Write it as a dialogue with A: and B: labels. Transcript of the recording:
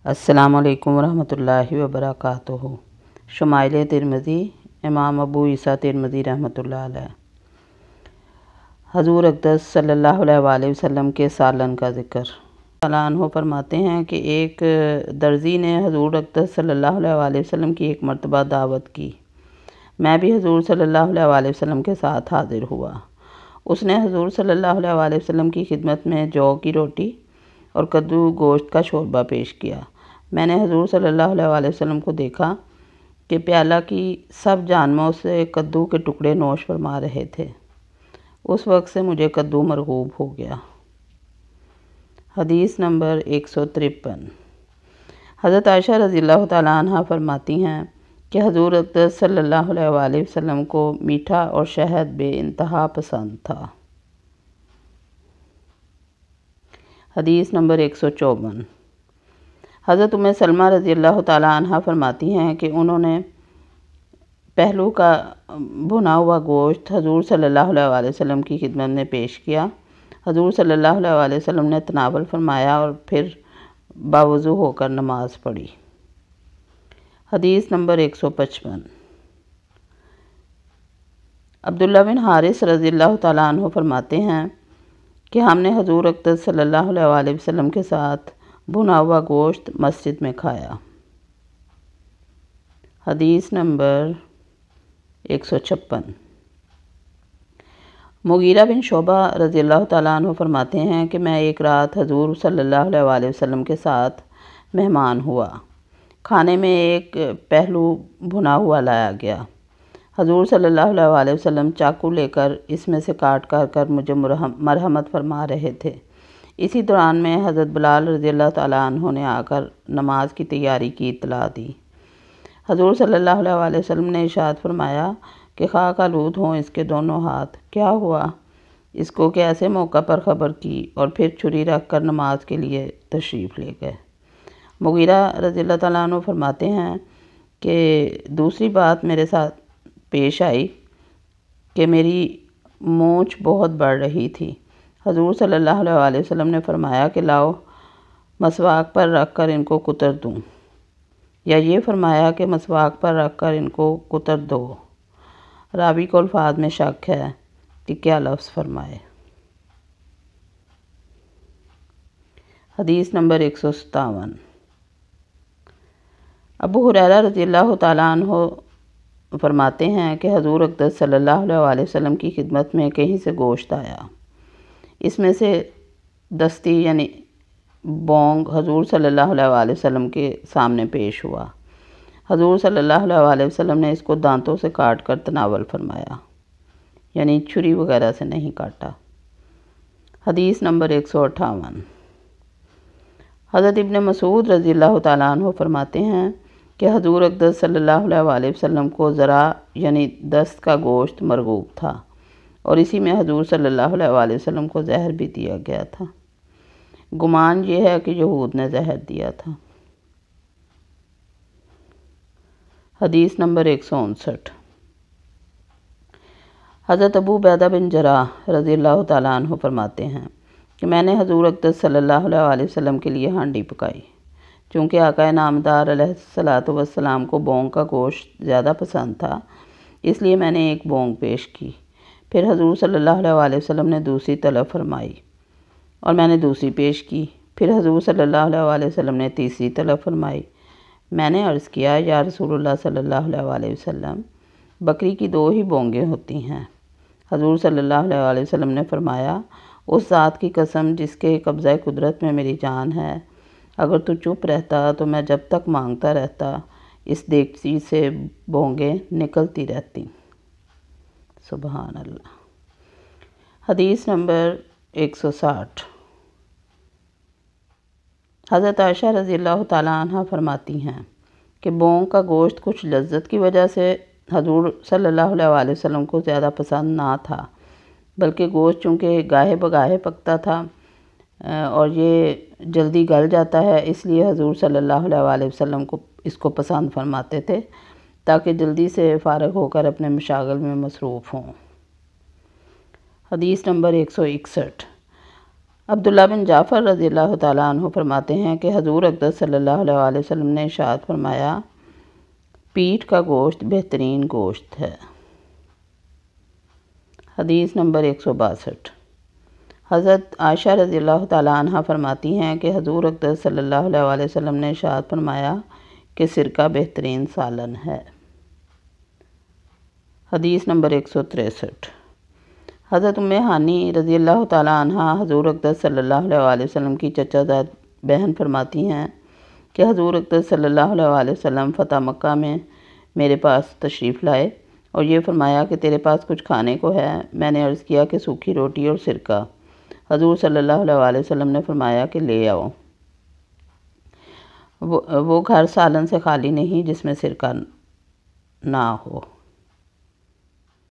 A: السلام علیکم ورحمۃ اللہ وبرکاتہ۔ شمائل ترمذی، امام ابو عیسیٰ ترمذی رحمۃ اللہ علیہ۔ حضور اقدس صلی اللہ علیہ وآلہ وسلم کے سالن کا ذکر۔ اللہ عنہ فرماتے ہیں کہ ایک درزی نے حضور اقدس صلی اللہ علیہ وآلہ وسلم کی ایک مرتبہ دعوت کی۔ میں بھی حضور صلی اللہ علیہ وآلہ وسلم کے ساتھ حاضر ہوا۔ اس نے حضور صلی اللہ علیہ وآلہ وسلم کی خدمت میں جو کی روٹی اور کدو گوشت کا شوربہ پیش کیا۔ میں نے حضور صلی اللہ علیہ وآلہ وسلم کو دیکھا کہ پیالہ کی سب جانبوں سے کدو کے ٹکڑے نوش فرما رہے تھے۔ اس وقت سے مجھے کدو مرغوب ہو گیا۔ حدیث نمبر 153۔ حضرت عائشہ رضی اللہ تعالیٰ عنہ فرماتی ہیں کہ حضور اقدس صلی اللہ علیہ وآلہ وسلم کو میٹھا اور شہد بے انتہا پسند تھا۔ حدیث نمبر 154۔ حضرت ام سلمہ رضی اللہ تعالیٰ عنہ فرماتی ہیں کہ انہوں نے پہلو کا بھنا ہوا گوشت حضور صلی اللہ علیہ وآلہ وسلم کی خدمت میں پیش کیا۔ حضور صلی اللہ علیہ وآلہ وسلم نے تناول فرمایا اور پھر باوضو ہو کر نماز پڑھی۔ حدیث نمبر 155۔ عبداللہ بن حارث رضی اللہ تعالیٰ عنہ فرماتے ہیں کہ ہم نے حضور اقدس صلی اللہ علیہ وآلہ وسلم کے ساتھ بھنا ہوا گوشت مسجد میں کھایا۔ حدیث نمبر 156۔ مغیرہ بن شعبہ رضی اللہ تعالیٰ عنہ فرماتے ہیں کہ میں ایک رات حضور صلی اللہ علیہ وآلہ وسلم کے ساتھ مہمان ہوا۔ کھانے میں ایک پہلو بھنا ہوا لایا گیا۔ حضور صلی اللہ علیہ وآلہ وسلم چاقو لے کر اس میں سے کاٹ کر مجھے مرحمت فرما رہے تھے۔ اسی دوران میں حضرت بلال رضی اللہ تعالیٰ عنہ نے آ کر نماز کی تیاری کی اطلاع دی۔ حضور صلی اللہ علیہ وآلہ وسلم نے ارشاد فرمایا کہ خاک آلود ہوں اس کے دونوں ہاتھ۔ کیا ہوا؟ اس کو کہ ایسے موقع پر خبر کی اور پھر چھری رکھ کر نماز کے لیے تشریف لے گئے۔ مغیرہ رضی اللہ تعالیٰ عنہ فرماتے ہیں کہ دوسری بات میرے ساتھ پیش آئی کہ میری مونچھ بہت بڑھ رہی تھی۔ حضور صلی اللہ علیہ وآلہ وسلم نے فرمایا کہ لاؤ مسواک پر رکھ کر ان کو کتر دوں، یا یہ فرمایا کہ مسواک پر رکھ کر ان کو کتر دو۔ راوی کو الفاظ میں شک ہے کہ کیا لفظ فرمائے۔ حدیث نمبر 157۔ ابو ہریرہ رضی اللہ تعالیٰ عنہ فرماتے ہیں کہ حضور اقدس صلی اللہ علیہ وآلہ وسلم کی خدمت میں کہیں سے گوشت آیا۔ اس میں سے دستی یعنی بونگ حضور صلی اللہ علیہ وآلہ وسلم کے سامنے پیش ہوا۔ حضور صلی اللہ علیہ وآلہ وسلم نے اس کو دانتوں سے کاٹ کر تناول فرمایا، یعنی چھری وغیرہ سے نہیں کاٹا۔ حدیث نمبر 158۔ حضرت ابن مسعود رضی اللہ تعالیٰ عنہ فرماتے ہیں کہ حضور اقدس صلی اللہ علیہ وآلہ وسلم کو ذرا یعنی دست کا گوشت مرغوب تھا، اور اسی میں حضور صلی اللہ علیہ وآلہ وسلم کو زہر بھی دیا گیا تھا۔ گمان یہ ہے کہ یہود نے زہر دیا تھا۔ حدیث نمبر 159۔ حضرت ابو عبیدہ بن جراح رضی اللہ تعالیٰ عنہ فرماتے ہیں کہ میں نے حضور اقدس صلی اللہ علیہ وآلہ وسلم کے لیے ہانڈی پکائی۔ چونکہ آقا نامدار علیہ الصلاۃ والسلام کو بونگ کا گوشت زیادہ پسند تھا، اس لیے میں نے ایک بونگ پیش کی۔ پھر حضور صلی اللہ علیہ وآلہ وسلم نے دوسری طلب فرمائی اور میں نے دوسری پیش کی۔ پھر حضور صلی اللہ علیہ وآلہ وسلم نے تیسری طلب فرمائی۔ میں نے عرض کیا، یا رسول اللہ صلی اللہ علیہ وآلہ وسلم، بکری کی 2 ہی بونگیں ہوتی ہیں۔ حضور صلی اللہ علیہ وآلہ وسلم نے فرمایا، اس ذات کی قسم جس کے قبضہ قدرت میں میری جان ہے، اگر تو چپ رہتا تو میں جب تک مانگتا رہتا اس دیگچی سے بونگیں نکلتی رہتی۔ سبحان اللہ۔ حدیث نمبر 160۔ حضرت عائشہ رضی اللہ تعالیٰ عنہ فرماتی ہیں کہ بونگ کا گوشت کچھ لذت کی وجہ سے حضور صلی اللہ علیہ وآلہ وسلم کو زیادہ پسند نہ تھا، بلکہ گوشت چونکہ گاہے بگاہے پکتا تھا اور یہ جلدی گل جاتا ہے، اس لیے حضور صلی اللہ علیہ وآلہ وسلم کو اس کو پسند فرماتے تھے تاکہ جلدی سے فارغ ہو کر اپنے مشاغل میں مصروف ہوں۔ حدیث نمبر 161۔ عبداللہ بن جعفر رضی اللہ تعالیٰ عنہ فرماتے ہیں کہ حضور اقدس صلی اللہ علیہ وآلہ وسلم نے ارشاد فرمایا، پیٹھ کا گوشت بہترین گوشت ہے۔ حدیث نمبر 162۔ حضرت عائشہ رضی اللہ تعالیٰ عنہ فرماتی ہیں کہ حضور اقدس صلی اللہ علیہ وآلہ وسلم نے ارشاد فرمایا کہ سرکہ بہترین سالن ہے۔ حدیث نمبر 163۔ حضرت ام ہانی رضی اللہ تعالیٰ عنہ حضور اقدس صلی اللہ علیہ وآلہ وسلم کی چچا زاد بہن فرماتی ہیں کہ حضور اقدس صلی اللہ علیہ وآلہ وسلم فتح مکہ میں میرے پاس تشریف لائے اور یہ فرمایا کہ تیرے پاس کچھ کھانے کو ہے؟ میں نے عرض کیا کہ سوکھی روٹی اور سرکہ۔ حضور صلی اللہ علیہ وآلہ وسلم نے فرمایا کہ لے آؤ۔ وہ گھر سالن سے خالی نہیں جس میں سرکہ نہ ہو۔